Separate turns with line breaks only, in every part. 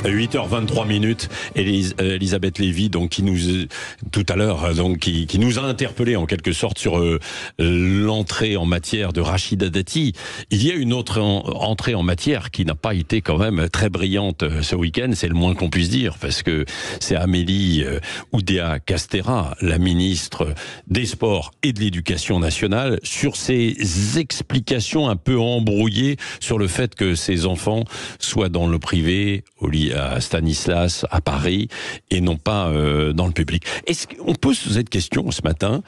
8h23. Elisabeth Lévy, donc qui nous tout à l'heure, donc qui nous a interpellé en quelque sorte sur l'entrée en matière de Rachida Dati. Il y a une autre entrée en matière qui n'a pas été quand même très brillante ce week-end, c'est le moins qu'on puisse dire, parce que c'est Amélie Oudéa Castéra, la ministre des Sports et de l'Éducation nationale, sur ses explications un peu embrouillées sur le fait que ses enfants soient dans le privé, à Stanislas, à Paris, et non pas dans le public. Est-ce qu'on pose cette question ce matin,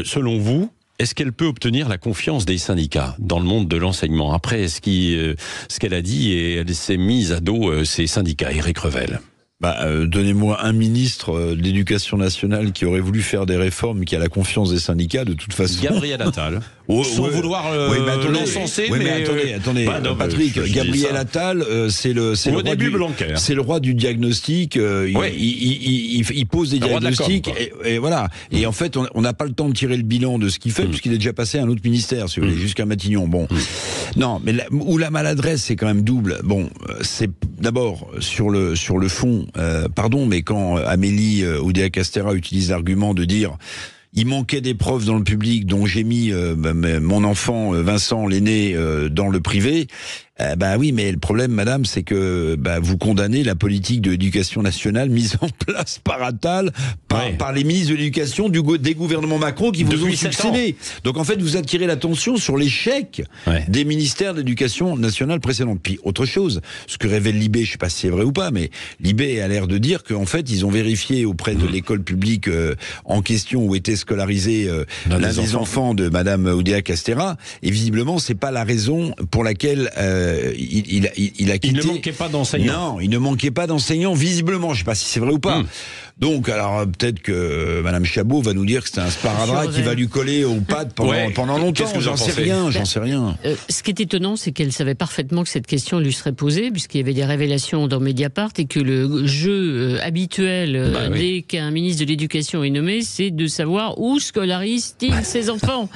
selon vous, est-ce qu'elle peut obtenir la confiance des syndicats dans le monde de l'enseignement? Après ce qu'elle a dit, et elle s'est mise à dos ces syndicats, Éric Revel.
Donnez-moi un ministre de l'Éducation nationale qui aurait voulu faire des réformes, qui a la confiance des syndicats, de toute façon.
Gabriel Attal. Sans vouloir l'encenser,
mais attendez, Patrick, Gabriel Attal, c'est le roi du diagnostic. Il pose des diagnostics et voilà. Et en fait, on n'a pas le temps de tirer le bilan de ce qu'il fait, puisqu'il est déjà passé à un autre ministère, si vous voulez, jusqu'à Matignon. Bon, non, mais où la maladresse, c'est quand même double. Bon, c'est d'abord sur le fond. Pardon, mais quand Amélie Oudéa Castéra utilise l'argument de dire il manquait des profs dans le public, dont j'ai mis mon enfant Vincent, l'aîné, dans le privé. Oui, mais le problème, madame, c'est que vous condamnez la politique de l'éducation nationale mise en place par Attal, par les ministres de l'éducation des gouvernements Macron qui vous ont succédé. Donc en fait, vous attirez l'attention sur l'échec des ministères de l'éducation nationale précédents. Puis autre chose, ce que révèle Libé, je sais pas si c'est vrai ou pas, mais Libé a l'air de dire qu'en fait, ils ont vérifié auprès de l'école publique en question où était scolarisé l'un des enfants de madame Oudéa Castéra, et visiblement, c'est pas la raison pour laquelle il a quitté.
Il ne manquait pas d'enseignants.
Non, il ne manquait pas d'enseignants, visiblement. Je ne sais pas si c'est vrai ou pas. Donc, alors, peut-être que Madame Chabot va nous dire que c'est un sparadrap qui va lui coller aux pattes pendant longtemps. J'en sais rien.
Ce qui est étonnant, c'est qu'elle savait parfaitement que cette question lui serait posée, puisqu'il y avait des révélations dans Mediapart, et que le jeu habituel dès qu'un ministre de l'Éducation est nommé, c'est de savoir où scolarise-t-il ses enfants.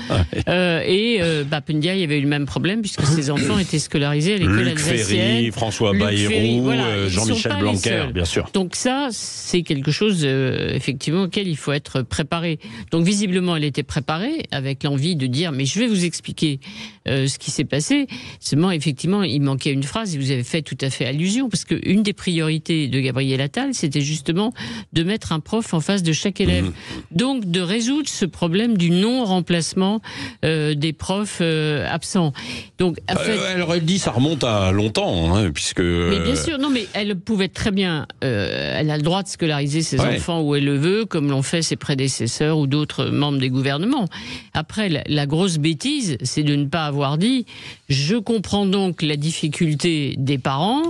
Papendiaï avait eu le même problème, puisque ses enfants étaient scolarisés à l'école alsacienne.
Luc Ferry, François Bayrou, Jean-Michel Blanquer, bien sûr.
Donc ça, c'est quelque chose effectivement auquel il faut être préparé. Donc visiblement, elle était préparée avec l'envie de dire mais je vais vous expliquer ce qui s'est passé. Seulement, effectivement, il manquait une phrase et vous avez fait tout à fait allusion, parce qu'une des priorités de Gabriel Attal, c'était justement de mettre un prof en face de chaque élève. Donc de résoudre ce problème du non-remplacement des profs absents. Donc, en fait,
elle aurait dit ça remonte à longtemps, puisque...
Mais bien sûr, non, mais elle pouvait très bien... elle a le droit de scolariser ses enfants où elle le veut, comme l'ont fait ses prédécesseurs ou d'autres membres des gouvernements. Après, la grosse bêtise, c'est de ne pas avoir dit « Je comprends donc la difficulté des parents ».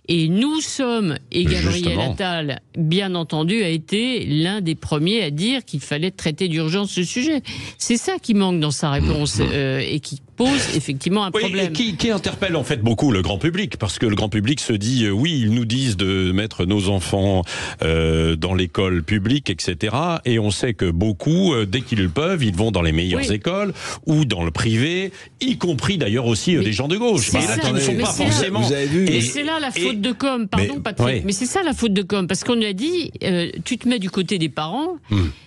Et nous sommes, et Gabriel Attal, bien entendu, a été l'un des premiers à dire qu'il fallait traiter d'urgence ce sujet. C'est ça qui manque dans sa réponse et qui pose effectivement un problème.
Qui interpelle en fait beaucoup le grand public, parce que le grand public se dit oui, ils nous disent de mettre nos enfants dans l'école publique, etc. Et on sait que beaucoup, dès qu'ils le peuvent, ils vont dans les meilleures écoles ou dans le privé, y compris d'ailleurs aussi des gens de gauche.
Mais là,
qui ne sont pas forcément.
Vous avez vu,
et c'est là la faute de com. Pardon, Patrick. Mais c'est ça la faute de com, parce qu'on lui a dit tu te mets du côté des parents.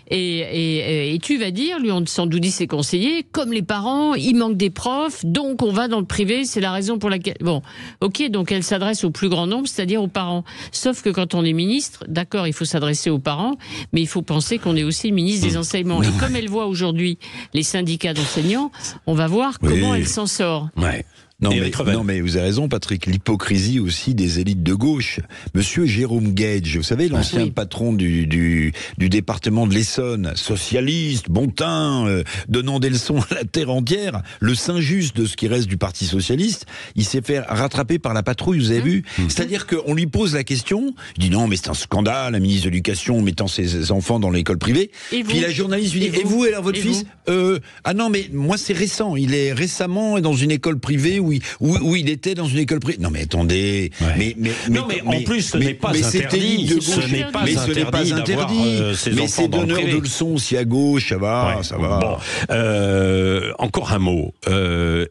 Et tu vas dire, lui on sans doute dit ses conseillers, comme les parents, il manque des profs, donc on va dans le privé, c'est la raison pour laquelle... Bon, ok, donc elle s'adresse au plus grand nombre, c'est-à-dire aux parents. Sauf que quand on est ministre, d'accord, il faut s'adresser aux parents, mais il faut penser qu'on est aussi ministre des enseignements. Et comme elle voit aujourd'hui les syndicats d'enseignants, on va voir comment elle s'en sort.
Non mais vous avez raison, Patrick, l'hypocrisie aussi des élites de gauche. Monsieur Jérôme Gage, vous savez, l'ancien patron du département de l'Essonne, socialiste, bon teint, donnant des leçons à la terre entière, le Saint-Just de ce qui reste du Parti socialiste, il s'est fait rattraper par la patrouille, vous avez vu? C'est-à-dire qu'on lui pose la question, il dit non mais c'est un scandale, la ministre de l'Éducation mettant ses enfants dans l'école privée, puis la journaliste lui dit, et vous alors votre fils? Ah non mais moi c'est récent, il est récemment dans une école privée où il était dans une école privée. Non mais attendez, mais
en plus ce n'est pas interdit.
Ce n'est pas interdit. Mais c'est donneur de leçons si à gauche, ça va.
Bon, encore un mot.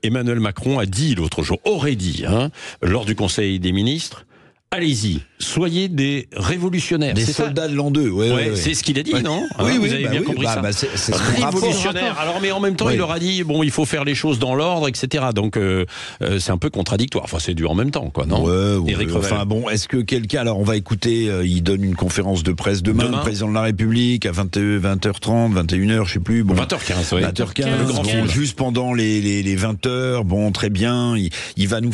Emmanuel Macron a dit l'autre jour, aurait dit, lors du Conseil des ministres, allez-y, soyez des révolutionnaires.
Des soldats de l'an 2. Ouais.
C'est ce qu'il a dit, non?
Oui,
vous avez bien compris ça.
C'est
révolutionnaire. Alors, mais en même temps, il leur a dit, bon, il faut faire les choses dans l'ordre, etc. Donc, c'est un peu contradictoire. Enfin, c'est dur en même temps, quoi, non?
Ouais. Enfin, bon, est-ce que quelqu'un... Alors, on va écouter, il donne une conférence de presse demain, le président de la République, à 20h30, 21h, je sais plus. Bon,
20h15, oui.
20h15,
le grand film.
Juste pendant les 20h, bon, très bien. Il va nous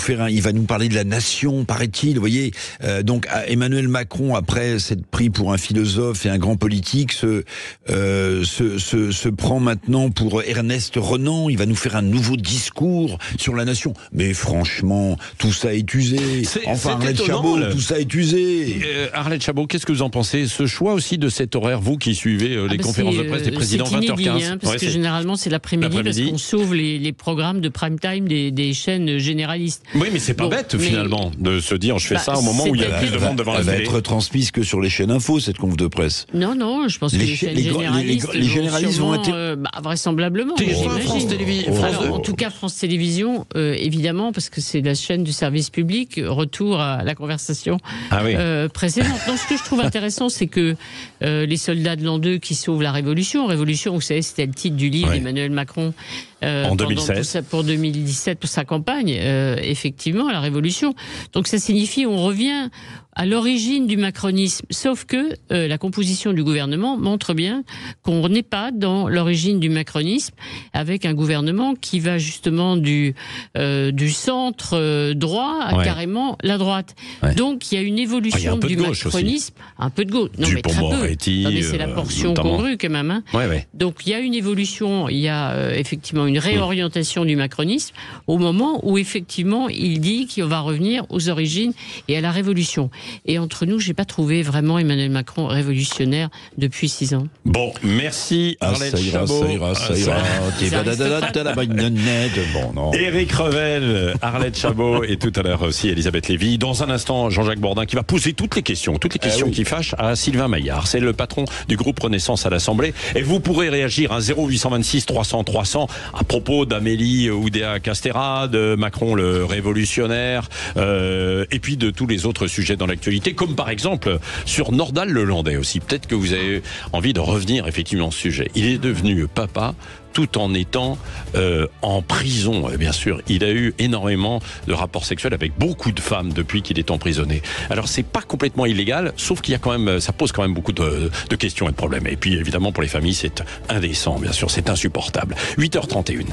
parler de la nation, paraît-il, vous voyez. Donc, Emmanuel Macron, après s'être pris pour un philosophe et un grand politique, se prend maintenant pour Ernest Renan. Il va nous faire un nouveau discours sur la nation. Mais franchement, tout ça est usé. Enfin, Arlette Chabot, tout ça est usé.
Arlette Chabot, qu'est-ce que vous en pensez? Ce choix aussi de cet horaire, vous qui suivez les conférences de presse des présidents, 20h15.
Parce que généralement, c'est l'après-midi, parce qu'on sauve les programmes de prime time des chaînes généralistes.
Oui, mais c'est pas bête, finalement, de se dire, je fais ça au moment où il y a plus de monde devant la télé.
Elle va être retransmise que sur les chaînes info, cette conf de presse.
Non, je pense que les chaînes généralistes...
Les généralistes vont être...
vraisemblablement.
France Télévisions.
En tout cas, France Télévisions, évidemment, parce que c'est la chaîne du service public, retour à la conversation précédente. Donc, ce que je trouve intéressant, c'est que les soldats de l'an 2 qui sauvent la Révolution, vous savez, c'était le titre du livre d'Emmanuel Macron
en 2016.
Pour 2017, pour sa campagne, effectivement, la Révolution. Donc ça signifie on revient à l'origine du macronisme, sauf que la composition du gouvernement montre bien qu'on n'est pas dans l'origine du macronisme, avec un gouvernement qui va justement du centre droit à carrément la droite. Donc il y a une évolution du macronisme, un peu de gauche, non mais très peu. C'est la portion congrue quand même. Hein. Donc il y a une évolution, il y a effectivement une réorientation du macronisme au moment où effectivement il dit qu'on va revenir aux origines et à la révolution. Et entre nous, j'ai pas trouvé vraiment Emmanuel Macron révolutionnaire depuis 6 ans.
Bon, merci Arlette Chabot.
Ça ira.
Éric Revel, Arlette Chabot et tout à l'heure aussi Elisabeth Lévy. Dans un instant, Jean-Jacques Bourdin qui va poser toutes les questions qui fâchent à Sylvain Maillard. C'est le patron du groupe Renaissance à l'Assemblée. Et vous pourrez réagir à 0826 300 300 à propos d'Amélie Oudéa-Castéra, de Macron le révolutionnaire, et puis de tous les autres sujets dans l'actualité, comme par exemple sur Nordal Lelandais aussi. Peut-être que vous avez envie de revenir effectivement au sujet. Il est devenu papa tout en étant en prison, bien sûr. Il a eu énormément de rapports sexuels avec beaucoup de femmes depuis qu'il est emprisonné. Alors c'est pas complètement illégal, sauf qu'il y a quand même, ça pose quand même beaucoup de questions et de problèmes. Et puis évidemment pour les familles c'est indécent, bien sûr, c'est insupportable. 8h31.